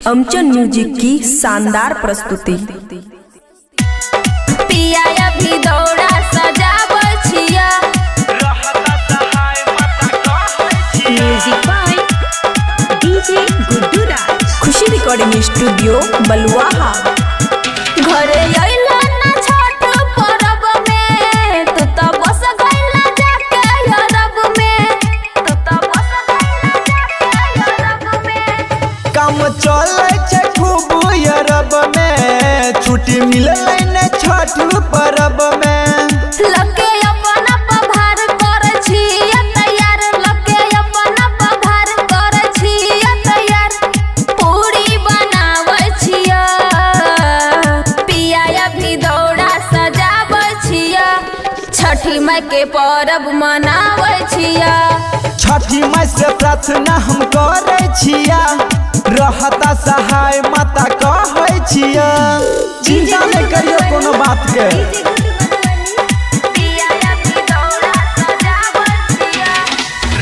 अमचन music की शानदार प्रस्तुति। पिया अभी दौड़ा सजाबै छिया, music by DJ Guddu Raj. Khushi recording studio Baluaha. घरे अइला ना छठ परब में, तू तो बस गइला जाके अरब में, तू तो बस गइला जाके अरब में। काम चले छे खूब अरब में, छुट्टी मिलले न छठ परब में। लगे अपन पभार करे छिया तैयार, लगे अपन पभार करे छिया तैयार। पूरी बनाबै छिया, पिया अभी दौड़ा सजाबै छिया, छठी माई के परब मनाबै छिया। छठी माई से प्रार्थना हम करे छिया, रहता सहाय माता कहै छिया। चिंता नहीं करियो कोनो बात के। पिया अभी दौड़ा सजाबै छिया,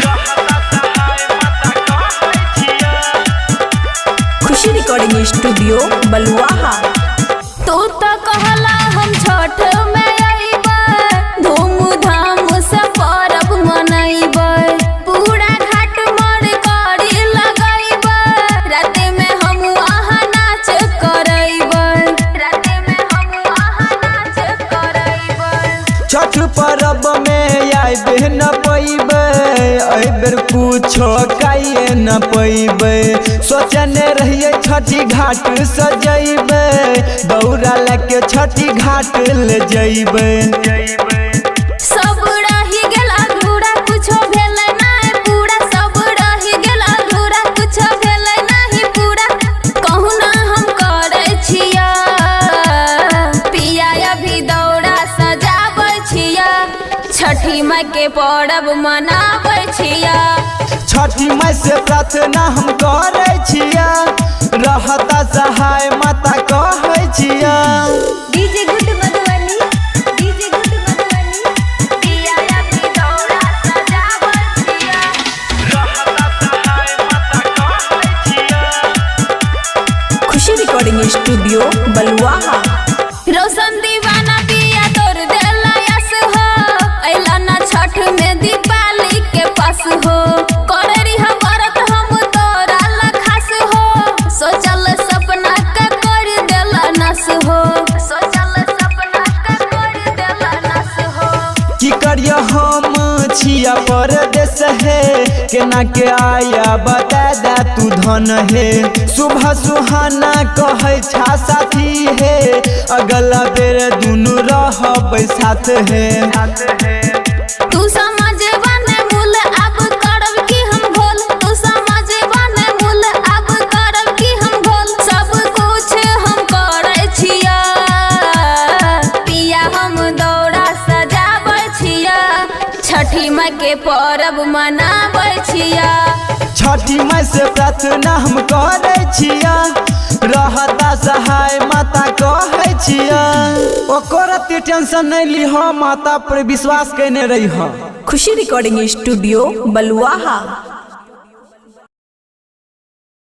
रहता सहाय माता कहै छिया। खुशी रिकॉर्डिंग स्टूडियो बलुआहा। तू तो कहला हम छठ में अइबै, धूमधाम से परब मनइबै, पूरा घाट मर करी लगइबै, रात में हम वहाँ नाच करइबै, रात में हम वहाँ नाच करइबै। छठ परब में आइबे न पैबै, एहि बेर कुछो काइए न पैबै। सोचने रहिए छठी घाट सजैबै, दौड़ा लेके छठी घाट ले जइबै। सब रही गेला अधूरा, कुछो भेलै नहीं पूरा, सब रही गेला अधूरा, कुछो भेलै नहीं पूरा। कहुना हम करे छिया, पिया अभी दौड़ा सजाबै छिया, छठी माई के परब मनाबै छिया। छठी माई से प्रार्थना हम करे छिया, रहता सहाय माता कहै छिया। DJ good Madhubani, DJ good Madhubani. पिया अभी दौड़ा सजाबै छिया, रहता सहाय माता कहै छिया। खुशी रिकॉर्डिंग स्टूडियो बलुआहा। रोशन दीवाना पिया तोर देला यस हो, अइला ना छठ में दीपावली के पास हो, करे रिहा व्रत हम तोरा ला खास हो, सोचल सपना के कर देला नस हो, सोचल सपना के कर देला नस हो। की करियो हम छिया परदेश है, केना के आया बता दा तू धन है। सुबह सुहाना कहै छा साथी है, अगला बेर दुनू रहबै साथ है। तू समझबा ने मूल अब करब की हम भोल, तू समझबा ने मूल अब करब की हम भोल। सब कुछ हम करे छिया, पिया हम दौड़ा सजाबै छिया, छठी माई के परब मनाबै छिया। छठी माई से प्रार्थना हम करे छिया, रहता सहाय माता कहै छिया। ओकर अति टेंशन नहीं लीह, माता पर विश्वास कैने रही। खुशी रिकॉर्डिंग स्टूडियो बलुआहा।